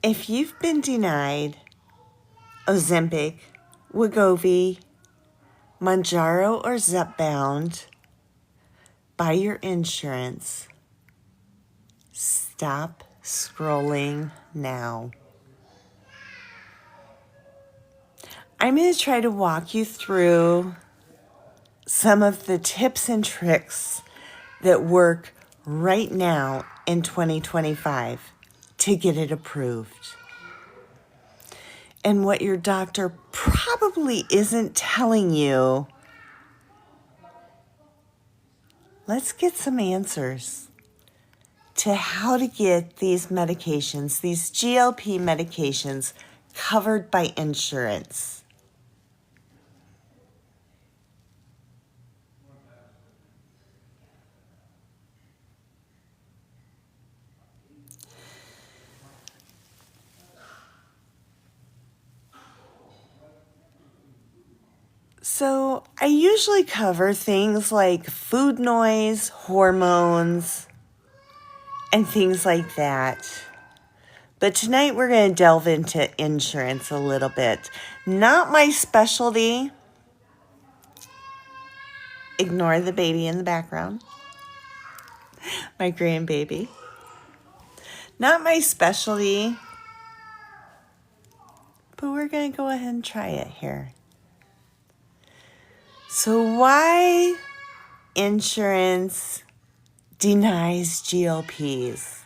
If you've been denied Ozempic, Wegovy, Mounjaro, or Zepbound by your insurance, stop scrolling now. I'm going to try to walk you through some of the tips and tricks that work right now in 2025 to get it approved. And what your doctor probably isn't telling you, let's get some answers to how to get these medications, these GLP medications, covered by insurance. So I usually cover things like food noise, hormones, and things like that. But tonight we're going to delve into insurance a little bit. Not my specialty. Ignore the baby in the background. My grandbaby. Not my specialty. But we're going to go ahead and try it here. So why insurance denies GLPs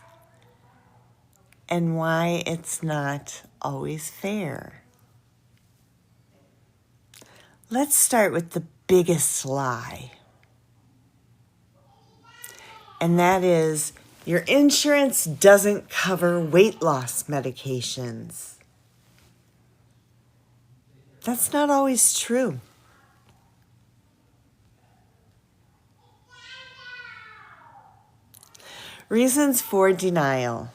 and why it's not always fair. Let's start with the biggest lie. And that is your insurance doesn't cover weight loss medications. That's not always true. Reasons for denial.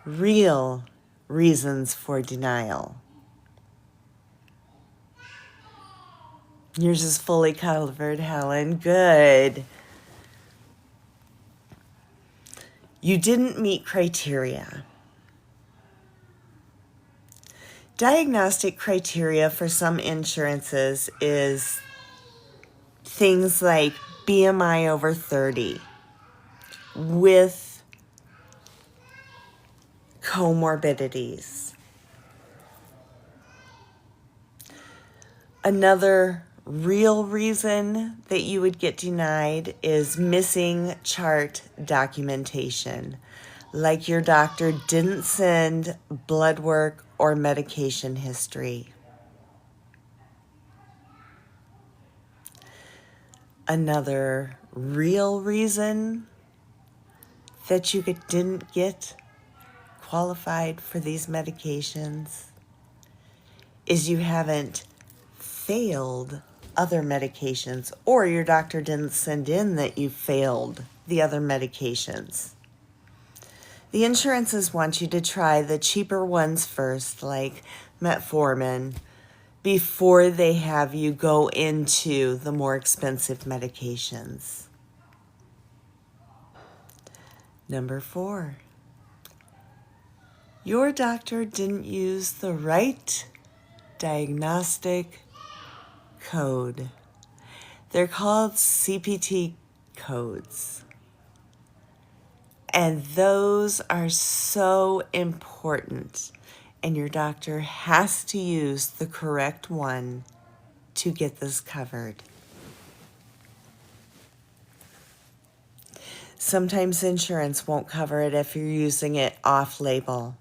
Real reasons for denial. Yours is fully covered, Helen. Good. You didn't meet criteria. Diagnostic criteria for some insurances is things like BMI over 30 with comorbidities. Another real reason that you would get denied is missing chart documentation, like your doctor didn't send blood work or medication history. Another real reason that you didn't get qualified for these medications is you haven't failed other medications, or your doctor didn't send in that you failed the other medications. The insurances want you to try the cheaper ones first, like metformin, before they have you go into the more expensive medications. Number 4, your doctor didn't use the right diagnostic code. They're called CPT codes. And those are so important. And your doctor has to use the correct one to get this covered. Sometimes insurance won't cover it if you're using it off-label,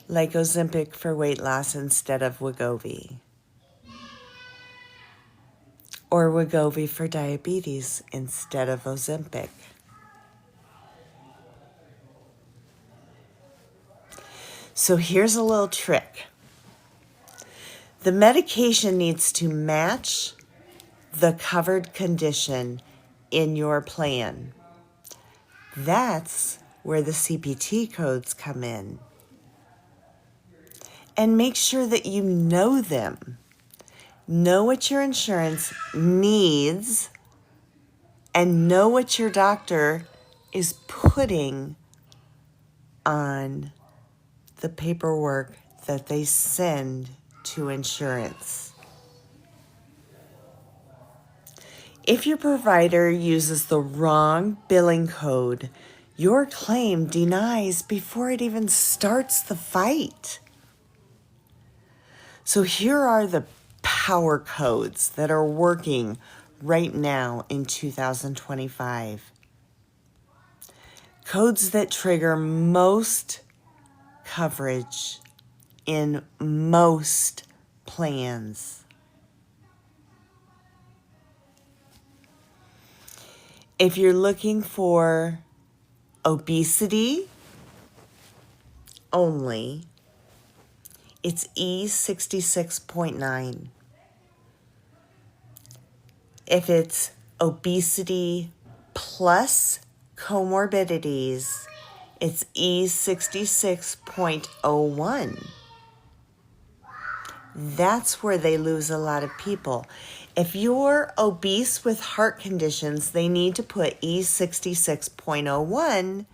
like Ozempic for weight loss instead of Wegovy, or Wegovy for diabetes instead of Ozempic. So here's a little trick. The medication needs to match the covered condition in your plan. That's where the CPT codes come in. And make sure that you know them. Know what your insurance needs and know what your doctor is putting on the paperwork that they send to insurance. If your provider uses the wrong billing code, your claim denies before it even starts the fight. So here are the power codes that are working right now in 2025. Codes that trigger most coverage in most plans. If you're looking for obesity only, it's E66.9. If it's obesity plus comorbidities, it's E66.01. That's where they lose a lot of people. If you're obese with heart conditions, they need to put E66.01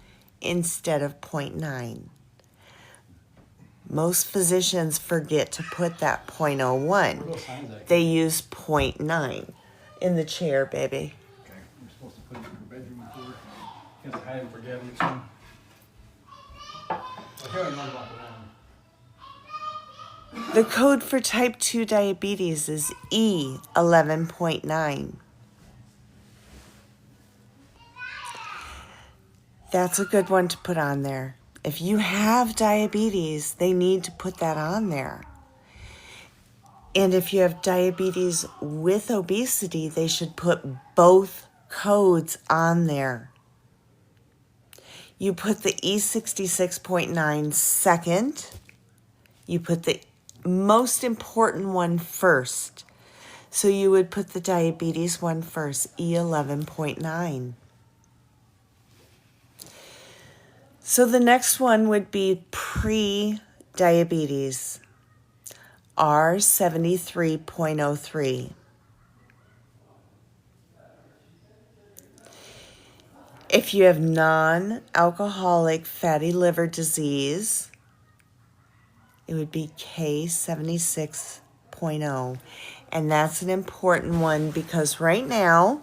instead of .9. Most physicians forget to put that .01. They use .9 in the chair, baby. Okay, you're supposed to put it in your bedroom before. Because I had forget it. So. Well, here I know about the one. The code for type 2 diabetes is E11.9. That's a good one to put on there. If you have diabetes, they need to put that on there. And if you have diabetes with obesity, they should put both codes on there. You put the E66.9 second. You put the most important one first. So you would put the diabetes one first, E11.9. So the next one would be pre-diabetes, R73.03. If you have non-alcoholic fatty liver disease, it would be K76.0. And that's an important one because right now,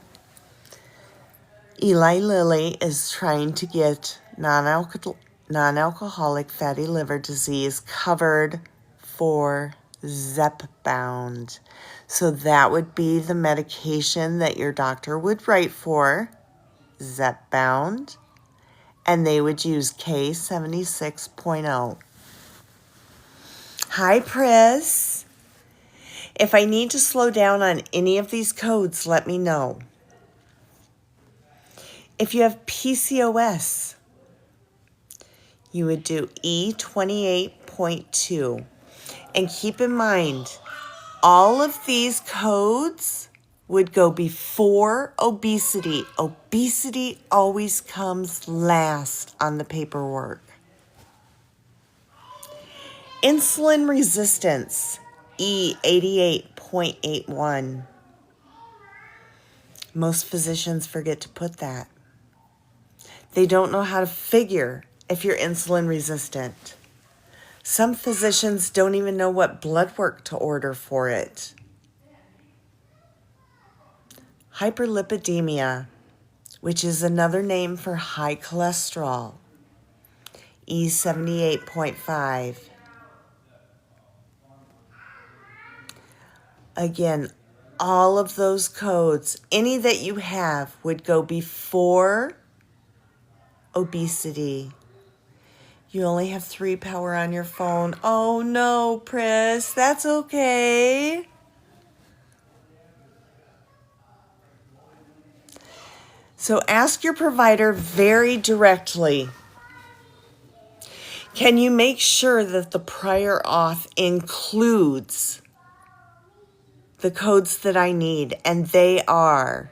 Eli Lilly is trying to get non-alcoholic fatty liver disease covered for Zepbound. So that would be the medication that your doctor would write for, Zepbound, and they would use K76.0. Hi, Pris. If I need to slow down on any of these codes, let me know. If you have PCOS, you would do E28.2. And keep in mind, all of these codes would go before obesity. Obesity always comes last on the paperwork. Insulin resistance, E88.81. Most physicians forget to put that. They don't know how to figure if you're insulin resistant. Some physicians don't even know what blood work to order for it. Hyperlipidemia, which is another name for high cholesterol, E78.5. Again, all of those codes, any that you have, would go before obesity. You only have 3 power on your phone. Oh no, Pris, that's okay. So ask your provider very directly. Can you make sure that the prior auth includes the codes that I need? And they are.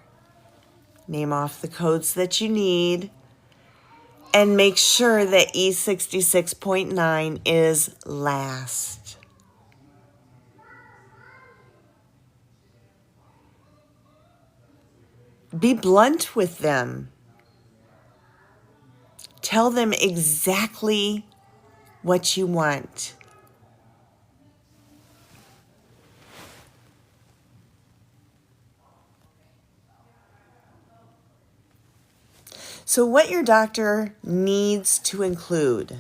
Name off the codes that you need. And make sure that E66.9 is last. Be blunt with them. Tell them exactly what you want. So what your doctor needs to include.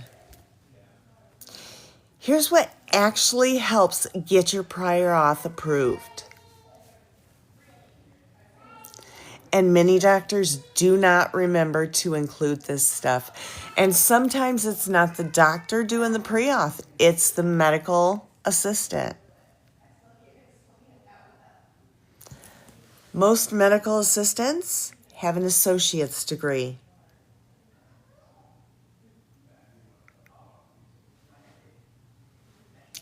Here's what actually helps get your prior auth approved. And many doctors do not remember to include this stuff. And sometimes it's not the doctor doing the pre-auth, it's the medical assistant. Most medical assistants have an associate's degree.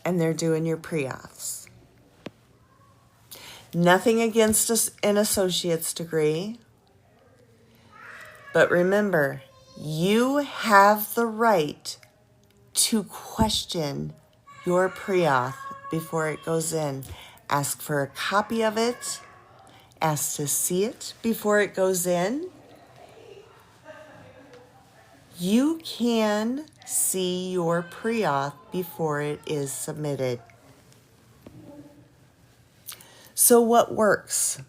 And they're doing your pre-auths. Nothing against an associate's degree. But remember, you have the right to question your pre-auth before it goes in. Ask for a copy of it. Ask to see it before it goes in. You can see your pre-auth before it is submitted. So what works?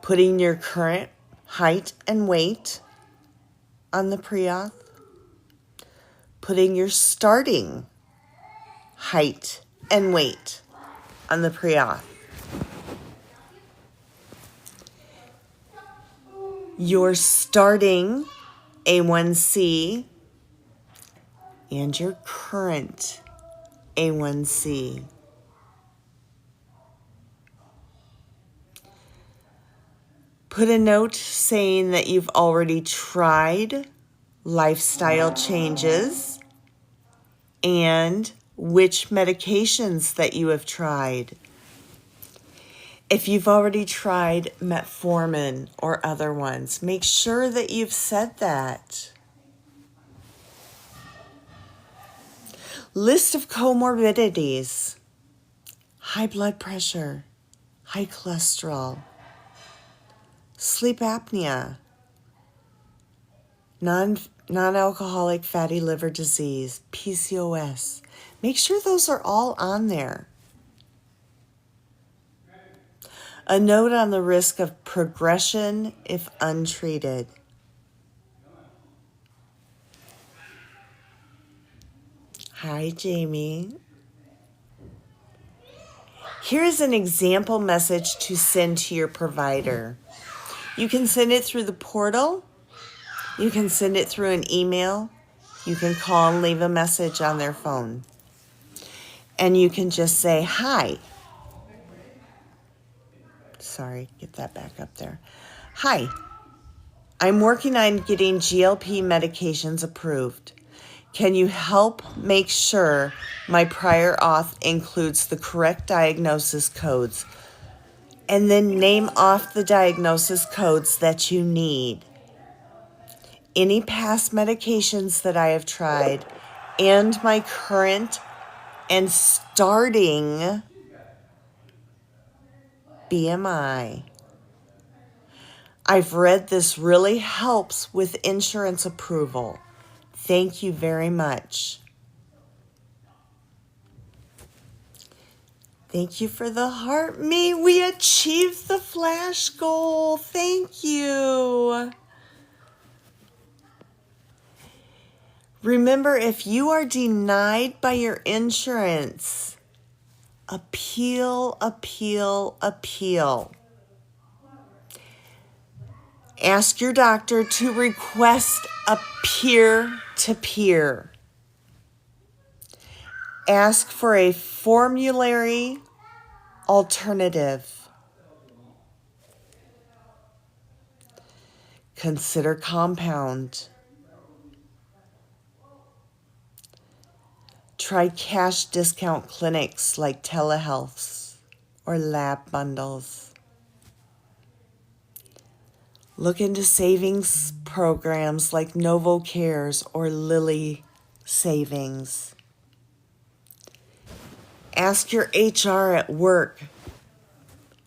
Putting your current height and weight on the pre-auth. Putting your starting height and weight on the pre-auth. Your starting A1C and your current A1C. Put a note saying that you've already tried lifestyle changes and which medications that you have tried. If you've already tried metformin or other ones, make sure that you've said that. List of comorbidities: high blood pressure, high cholesterol, sleep apnea, non-alcoholic fatty liver disease, PCOS. Make sure those are all on there. A note on the risk of progression if untreated. Hi, Jamie. Here is an example message to send to your provider. You can send it through the portal. You can send it through an email. You can call and leave a message on their phone. And you can just say, hi. Sorry, get that back up there. Hi, I'm working on getting GLP medications approved. Can you help make sure my prior auth includes the correct diagnosis codes? And then name off the diagnosis codes that you need. Any past medications that I have tried and my current and starting BMI. I've read this really helps with insurance approval. Thank you very much. Thank you for the heart. We achieved the flash goal. Thank you. Remember, if you are denied by your insurance, appeal, appeal, appeal. Ask your doctor to request a peer-to-peer. Ask for a formulary alternative. Consider compound. Try cash discount clinics like telehealths or lab bundles. Look into savings programs like Novo Cares or Lilly Savings. Ask your HR at work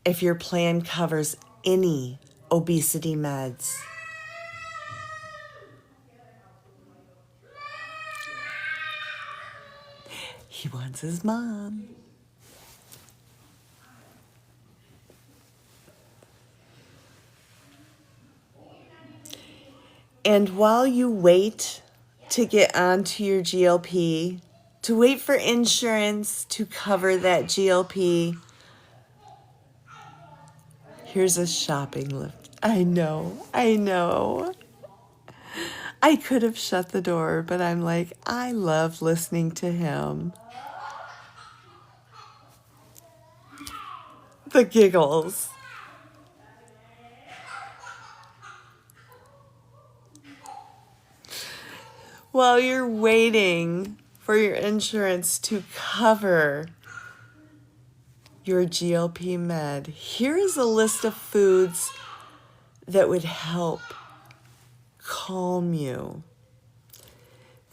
if your plan covers any obesity meds. He wants his mom. And while you wait to get onto your GLP, to wait for insurance to cover that GLP, here's a shopping lift. I know. I could have shut the door, but I'm like, I love listening to him. The giggles. While you're waiting for your insurance to cover your GLP med, here is a list of foods that would help calm you.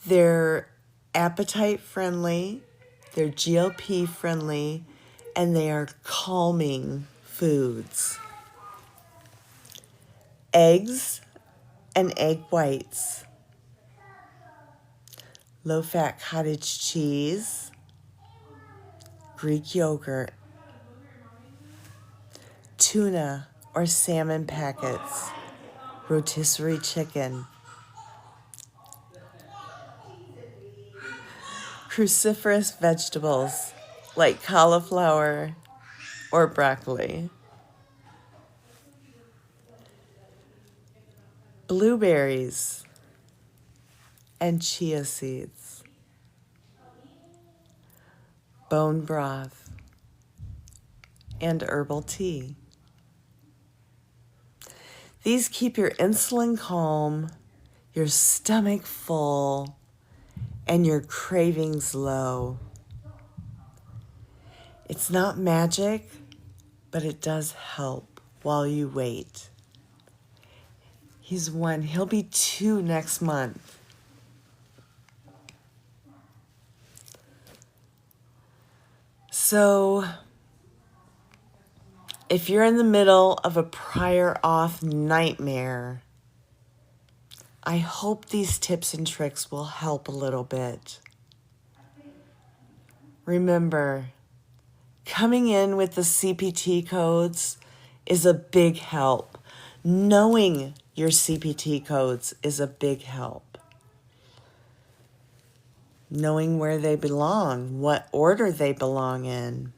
They're appetite friendly, they're GLP friendly, and they are calming foods. Eggs and egg whites. Low-fat cottage cheese, Greek yogurt, tuna or salmon packets, rotisserie chicken, cruciferous vegetables like cauliflower or broccoli, blueberries and chia seeds, bone broth, and herbal tea. These keep your insulin calm, your stomach full, and your cravings low. It's not magic, but it does help while you wait. He's 1. He'll be 2 next month. So, if you're in the middle of a prior auth nightmare, I hope these tips and tricks will help a little bit. Remember, coming in with the CPT codes is a big help. Knowing your CPT codes is a big help. Knowing where they belong, what order they belong in.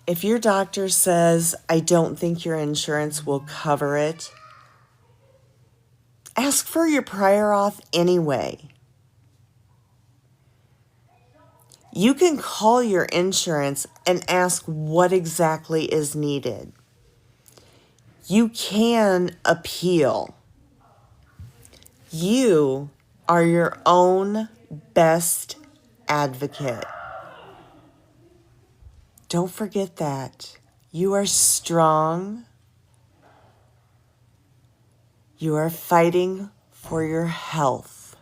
If your doctor says, I don't think your insurance will cover it, ask for your prior auth anyway. You can call your insurance and ask what exactly is needed. You can appeal. You are your own best advocate. Don't forget that. You are strong. You are fighting for your health.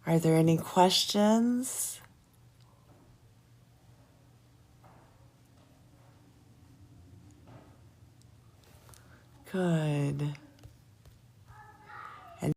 Are there any questions? Good.